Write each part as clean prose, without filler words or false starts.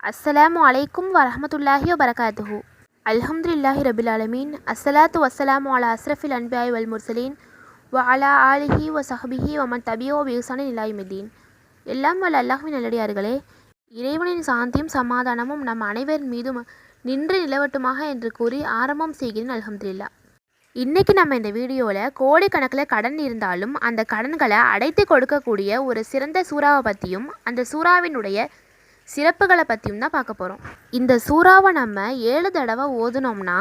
அஸ்ஸலாமு அலைக்கும் வரஹ்மத்துல்லாஹி வபரகாத்துஹு. அல்ஹம்துலில்லாஹி ரபில் ஆலமீன். அஸ்ஸலாத்து வஸ்ஸலாமு அலா அஸ்ரஃபில் அன்பியாய் வல் முர்சலீன் வ அலா ஆலிஹி வ ஸஹ்பிஹி வ மன் தபியோ பி இஹ்சானின் இலா யௌமித்தீன். எல்லாம் வல்ல அல்லாஹ்வின் நல்லடியார்களே, இறைவனின் சாந்தியும் சமாதானமும் நம் அனைவரின் மீதும் நின்று நிலவட்டுமாக என்று கூறி ஆரம்பம் செய்கிறேன். அல்ஹம்துலில்லாஹ். இன்றைக்கி நம்ம இந்த வீடியோவில் கோடிக்கணக்கில் கடன் இருந்தாலும் அந்த கடன்களை அடைத்து கொடுக்கக்கூடிய ஒரு சிறந்த சூறாவை பற்றியும் அந்த சூறாவினுடைய சிறப்புகளை பற்றியும் தான் பார்க்க போகிறோம். இந்த சூறாவை நம்ம 7 தடவை ஓதுனோம்னா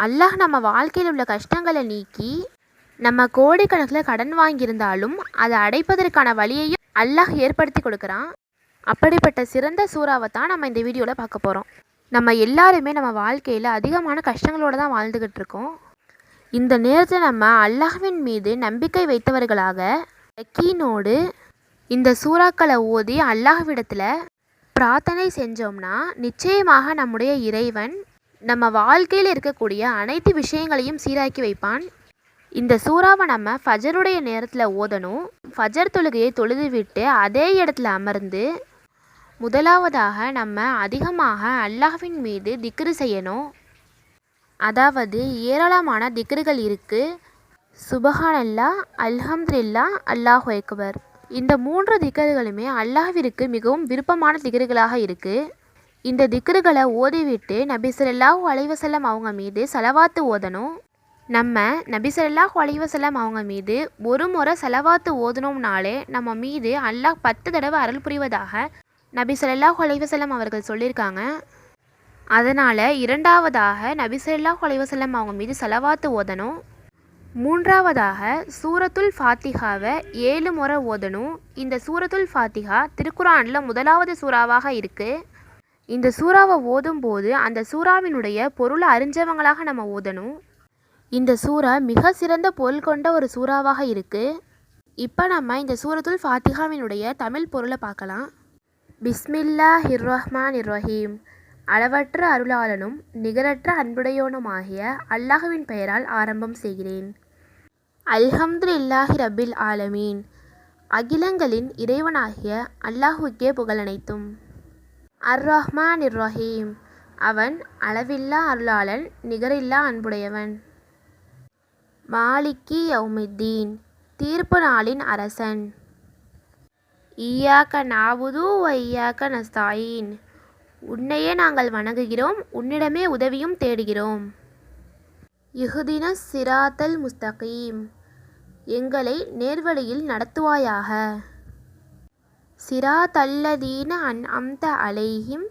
அல்லாஹ் நம்ம வாழ்க்கையில் உள்ள கஷ்டங்களை நீக்கி நம்ம கோடிக்கணக்கில் கடன் வாங்கியிருந்தாலும் அதை அடைப்பதற்கான வழியையும் அல்லாஹ் ஏற்படுத்தி கொடுக்குறான். அப்படிப்பட்ட சிறந்த சூறாவை தான் நம்ம இந்த வீடியோவில் பார்க்க போகிறோம். நம்ம எல்லாருமே நம்ம வாழ்க்கையில் அதிகமான கஷ்டங்களோடு தான் வாழ்ந்துக்கிட்டு இருக்கோம். இந்த நேரத்தில் நம்ம அல்லாஹ்வின் மீது நம்பிக்கை வைத்தவர்களாக யக்கீனோடு இந்த சூறாக்களை ஓதி அல்லாஹ்விடத்தில் பிரார்த்தனை செஞ்சோம்னா நிச்சயமாக நம்முடைய இறைவன் நம்ம வாழ்க்கையில் இருக்கக்கூடிய அனைத்து விஷயங்களையும் சீராக்கி வைப்பான். இந்த சூறாவை நம்ம ஃபஜருடைய நேரத்தில் ஓதணும். ஃபஜர் தொழுகையை தொழுது விட்டு அதே இடத்துல அமர்ந்து முதலாவதாக நம்ம அதிகமாக அல்லாஹ்வின் மீது திக்ரு செய்யணும். அதாவது ஏராளமான திக்ருகள் இருக்குது. சுபஹானல்லாஹ், அல்ஹம்துலில்லாஹ், அல்லாஹு அக்பர். இந்த 3 திக்ருகளுமே அல்லாஹ்விற்கு மிகவும் விருப்பமான திக்ருகளாக இருக்குது. இந்த திக்ருகளை ஓதிவிட்டு நபி ஸல்லல்லாஹு அலைஹி வஸல்லம் அவங்க மீது ஸலவாத்து ஓதணும். நம்ம நபி ஸல்லல்லாஹு அலைஹி வஸல்லம் அவங்க மீது ஒரு முறை ஸலவாத்து ஓதணும்னாலே நம்ம மீது அல்லாஹ் 10 தடவை அருள் புரிவதாக நபி ஸல்லல்லாஹு அலைஹி வஸல்லம் அவர்கள் சொல்லியிருக்காங்க. அதனால் இரண்டாவதாக நபி ஸல்லல்லாஹு அலைஹி வஸல்லம் அவங்க மீது ஸலவாத்து ஓதணும். மூன்றாவதாக சூரத்துல் ஃபாத்திஹாவை 7 முறை ஓதணும். இந்த சூரத்துல் ஃபாத்திஹா திருக்குர்ஆனில் முதலாவது சூறாவாக இருக்குது. இந்த சூறாவை ஓதும்போது அந்த சூறாவினுடைய பொருளை அறிஞ்சவங்களாக நம்ம ஓதணும். இந்த சூறா மிக சிறந்த பொருள் கொண்ட ஒரு சூறாவாக இருக்குது. இப்போ நம்ம இந்த சூரத்துல் ஃபாத்திஹாவினுடைய தமிழ் பொருளை பார்க்கலாம். பிஸ்மில்லாஹிர் ரஹ்மானிர் ரஹீம். அளவற்ற அருளாளனும் நிகரற்ற அன்புடையோனுமாகிய அல்லாஹ்வின் பெயரால் ஆரம்பம் செய்கிறேன். அல்ஹம்துலில்லாஹி ரபில் ஆலமீன். அகிலங்களின் இறைவனாகிய அல்லாஹுக்கே புகழனைத்தும். அர் ரஹ்மானிர் ரஹீம். அவன் அளவில்லா அருளாளன், நிகரில்லா அன்புடையவன். மாலிக்கி யௌமித்தீன். தீர்ப்பு நாளின் அரசன். ஈயாக்க நாபுது வ ஈயாக்க நஸ்தாயின். உன்னையே நாங்கள் வணங்குகிறோம், உன்னிடமே உதவியும் தேடுகிறோம். இஹ்தினஸ் சிராத்தல் முஸ்தகீம். எங்களை நேர்வழியில் நடத்துவாயாக. சிராத்தல்லதீன அன்அம்த அலைஹிம்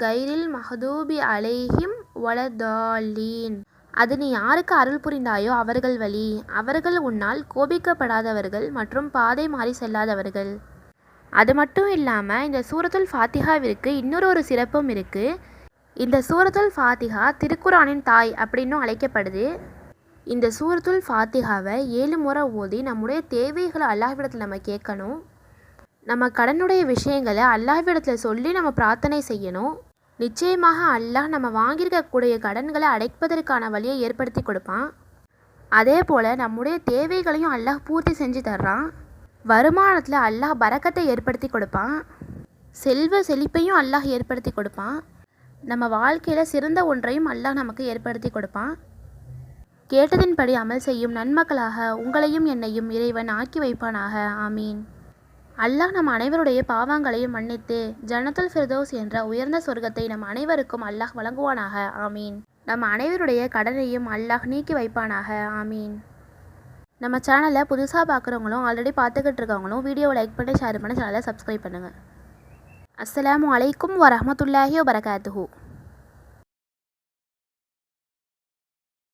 கைரில் மஹ்தூபி அலைஹிம் வலதால்லீன். அது நீ யாருக்கு அருள் புரிந்தாயோ அவர்கள் வழி. அவர்கள் உன்னால் கோபிக்கப்படாதவர்கள் மற்றும் பாதை மாறி செல்லாதவர்கள். அது மட்டும் இல்லாமல் இந்த சூரத்துல் ஃபாத்திஹாவிற்கு இன்னொரு சிறப்பும் இருக்குது. இந்த சூரத்துல் ஃபாத்திஹா திருக்குர்ஆனின் தாய் அப்படின்னும் அழைக்கப்படுது. இந்த சூரத்துல் ஃபாத்திஹாவை 7 முறை ஓதி நம்முடைய தேவைகளை அல்லாஹ்விடத்தில் நம்ம கேட்கணும். நம்ம கடனுடைய விஷயங்களை அல்லாஹ்விடத்தில் சொல்லி நம்ம பிரார்த்தனை செய்யணும். நிச்சயமாக அல்லாஹ் நம்ம வாங்கியிருக்கக்கூடிய கடன்களை அடைப்பதற்கான வழியை ஏற்படுத்தி கொடுப்பான். அதே போல் நம்முடைய தேவைகளையும் அல்லாஹ் பூர்த்தி செஞ்சு தர்றான். வருமானத்தில் அல்லாஹ் பரக்கத்தை ஏற்படுத்தி கொடுப்பான். செல்வ செழிப்பையும் அல்லாஹ் ஏற்படுத்தி கொடுப்பான். நம்ம வாழ்க்கையில் சிறந்த ஒன்றையும் அல்லாஹ் நமக்கு ஏற்படுத்தி கொடுப்பான். கேட்டதின்படி அமல் செய்யும் நன்மக்களாக உங்களையும் என்னையும் இறைவன் ஆக்கி வைப்பானாக. ஆமீன். அல்லாஹ் நம் அனைவருடைய பாவங்களையும் மன்னித்து ஜன்னத்துல் ஃபிர்தௌஸ் என்ற உயர்ந்த சொர்க்கத்தை நம் அனைவருக்கும் அல்லாஹ் வழங்குவானாக. ஆமீன். நம்ம அனைவருடைய கடனையும் அல்லாஹ் நீக்கி வைப்பானாக. ஆமீன். நம்ம சேனலை புதுசாக பார்க்குறவங்களும் ஆல்ரெடி பார்த்துக்கிட்டு இருக்கவங்களும் வீடியோவை லைக் பண்ணி ஷேர் பண்ணி சேனலை சப்ஸ்கிரைப் பண்ணுங்கள். அஸ்ஸலாமு அலைக்கும் வரஹ்மத்துல்லாஹி வபரகாத்துஹு.